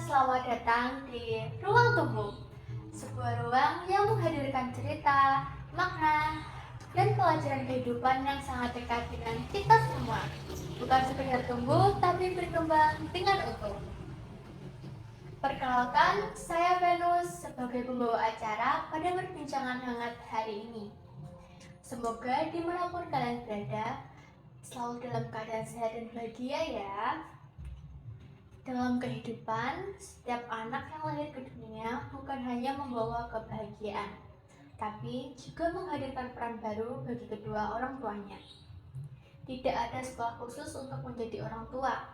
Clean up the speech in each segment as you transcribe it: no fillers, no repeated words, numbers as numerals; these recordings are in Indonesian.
selamat datang di Ruang Tunggu, sebuah ruang yang menghadirkan cerita, makna, dan pelajaran kehidupan yang sangat dekat dengan kita semua. Bukan sekedar tumbuh, tapi berkembang dengan utuh. Perkenalkan, saya Venus sebagai pembawa acara pada perbincangan hangat hari ini. Semoga dimanapun kalian berada, selalu dalam keadaan sehat dan bahagia ya. Dalam kehidupan, setiap anak yang lahir ke dunia bukan hanya membawa kebahagiaan, tapi juga menghadirkan peran baru bagi kedua orang tuanya. Tidak ada sekolah khusus untuk menjadi orang tua,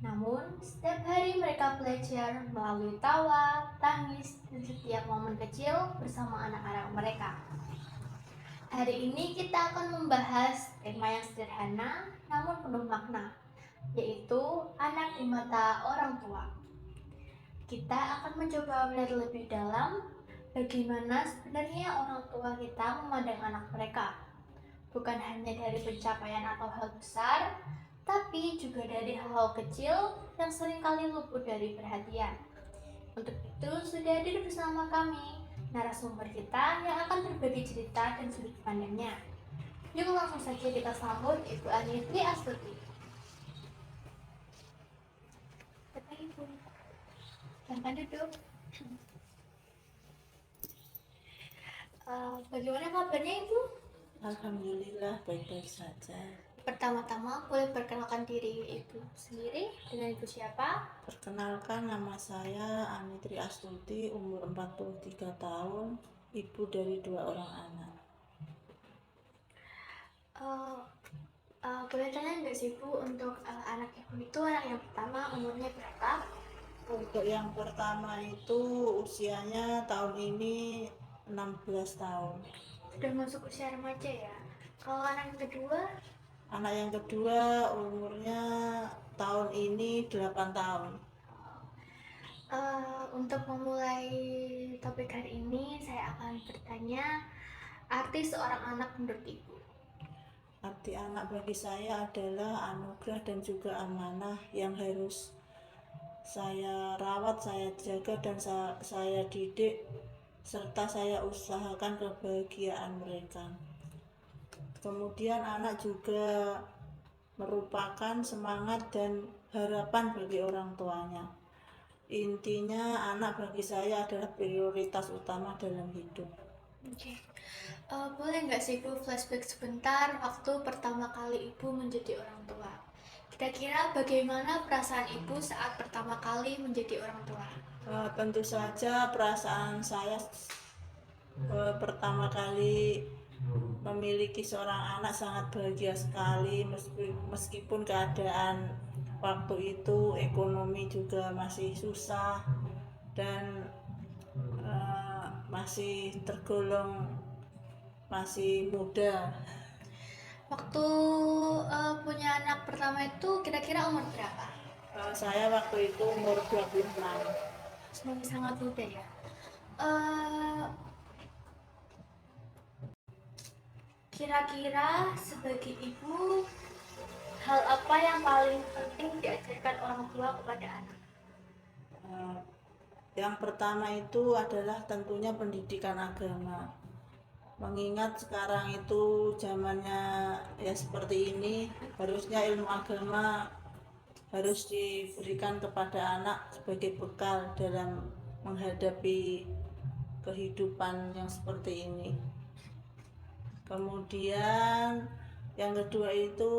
namun setiap hari mereka belajar melalui tawa, tangis, dan setiap momen kecil bersama anak-anak mereka. Hari ini kita akan membahas tema yang sederhana namun penuh makna, yaitu anak di mata orang tua. Kita akan mencoba melihat lebih dalam bagaimana sebenarnya orang tua kita memandang anak mereka. Bukan hanya dari pencapaian atau hal besar, tapi juga dari hal-hal kecil yang seringkali luput dari perhatian. Untuk itu sudah hadir bersama kami narasumber kita yang akan berbagi cerita dan sudut pandangnya. Yuk langsung saja kita sambut Ibu Anitri Astuti. Bapak Ibu, silahkan duduk. Bagaimana kabarnya Ibu? Alhamdulillah baik-baik saja. Pertama-tama boleh perkenalkan diri Ibu sendiri, dengan Ibu siapa? Perkenalkan, nama saya Anitri Astuti, umur 43 tahun, ibu dari 2 orang anak. Boleh tanya nggak sih Bu, untuk anak Ibu itu anak yang pertama umurnya berapa? Untuk yang pertama itu usianya tahun ini 16 tahun. Sudah masuk usia remaja ya. Kalau anak yang kedua? Anak yang kedua umurnya tahun ini 8 tahun. Untuk memulai topik hari ini, saya akan bertanya arti seorang anak menurut Ibu. Arti anak bagi saya adalah anugerah dan juga amanah yang harus saya rawat, saya jaga, dan saya didik, serta saya usahakan kebahagiaan mereka. Kemudian anak juga merupakan semangat dan harapan bagi orang tuanya. Intinya anak bagi saya adalah prioritas utama dalam hidup. Oke. Boleh nggak sih Ibu flashback sebentar waktu pertama kali Ibu menjadi orang tua? Kira-kira bagaimana perasaan Ibu saat pertama kali menjadi orang tua? Tentu saja perasaan saya pertama kali memiliki seorang anak sangat bahagia sekali, meskipun keadaan waktu itu ekonomi juga masih susah dan masih tergolong masih muda. Waktu punya anak pertama itu kira-kira umur berapa? Saya waktu itu umur 26. Masih sangat muda ya. Eh, Kira-kira sebagai ibu, hal apa yang paling penting diajarkan orang tua kepada anak? Yang pertama itu adalah tentunya pendidikan agama. Mengingat sekarang itu zamannya ya seperti ini, harusnya ilmu agama harus diberikan kepada anak sebagai bekal dalam menghadapi kehidupan yang seperti ini. Kemudian yang kedua itu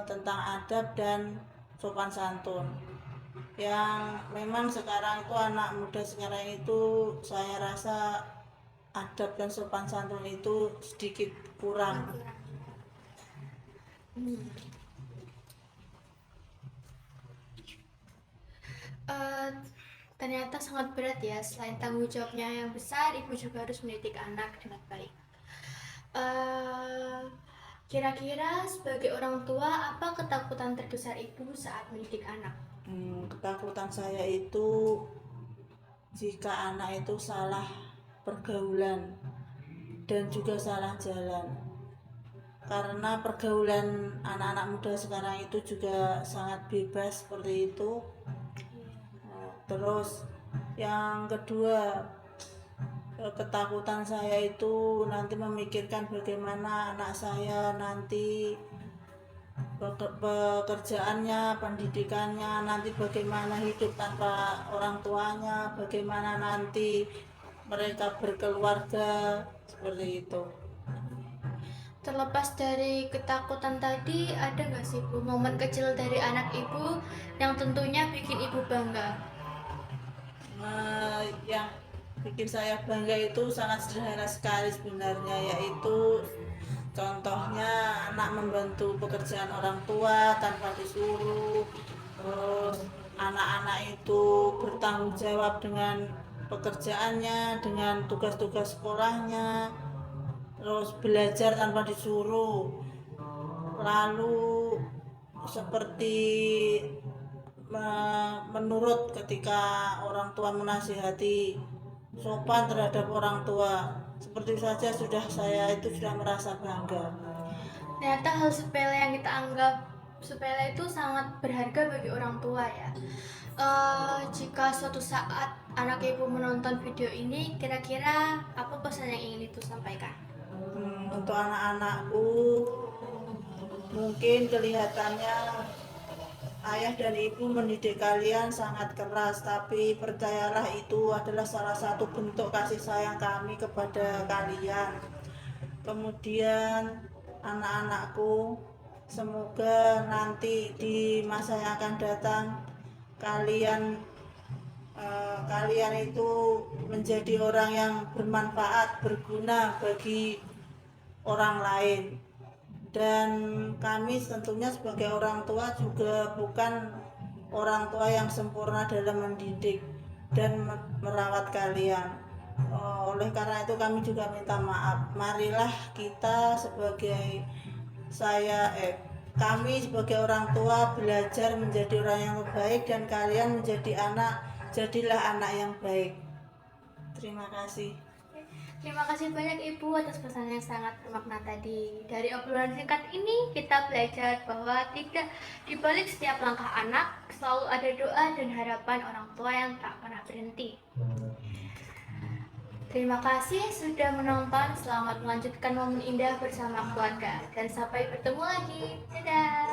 tentang adab dan sopan santun, yang memang sekarang itu anak muda sekarang itu saya rasa adab dan sopan santun itu sedikit kurang. Eh, Ternyata sangat berat ya. Selain tanggung jawabnya yang besar, ibu juga harus mendidik anak dengan baik. Kira-kira sebagai orang tua, apa ketakutan terbesar ibu saat mendidik anak? Ketakutan saya itu jika anak itu salah pergaulan dan juga salah jalan, karena pergaulan anak-anak muda sekarang itu juga sangat bebas seperti itu. Terus yang kedua, ketakutan saya itu nanti memikirkan bagaimana anak saya nanti pekerjaannya, pendidikannya, nanti bagaimana hidup tanpa orang tuanya, bagaimana nanti mereka berkeluarga, seperti itu. Terlepas dari ketakutan tadi, ada nggak sih Bu momen kecil dari anak Ibu yang tentunya bikin Ibu bangga? Yang bikin saya bangga itu sangat sederhana sekali sebenarnya, yaitu contohnya anak membantu pekerjaan orang tua tanpa disuruh. Terus anak-anak itu bertanggung jawab dengan pekerjaannya, dengan tugas-tugas sekolahnya, terus belajar tanpa disuruh. Lalu seperti menurut ketika orang tua menasihati, sopan terhadap orang tua, seperti saja saya itu sudah merasa bangga. Ternyata hal sepele yang kita anggap sepele itu sangat berharga bagi orang tua ya. Jika suatu saat anak Ibu menonton video ini, kira-kira apa pesan yang ingin Ibu sampaikan? Untuk anak-anakku, mungkin kelihatannya ayah dan ibu mendidik kalian sangat keras, tapi percayalah itu adalah salah satu bentuk kasih sayang kami kepada kalian. Kemudian anak-anakku, semoga nanti di masa yang akan datang kalian itu menjadi orang yang bermanfaat, berguna bagi orang lain. Dan kami tentunya sebagai orang tua juga bukan orang tua yang sempurna dalam mendidik dan merawat kalian. Oleh karena itu kami juga minta maaf. Marilah kita sebagai kami sebagai orang tua belajar menjadi orang yang baik, dan kalian jadilah anak yang baik. Terima kasih. Terima kasih banyak Ibu atas pesan yang sangat bermakna tadi. Dari obrolan singkat ini kita belajar bahwa tidak dibalik setiap langkah anak selalu ada doa dan harapan orang tua yang tak pernah berhenti. Terima kasih sudah menonton. Selamat melanjutkan momen indah bersama keluarga dan sampai bertemu lagi. Dadah.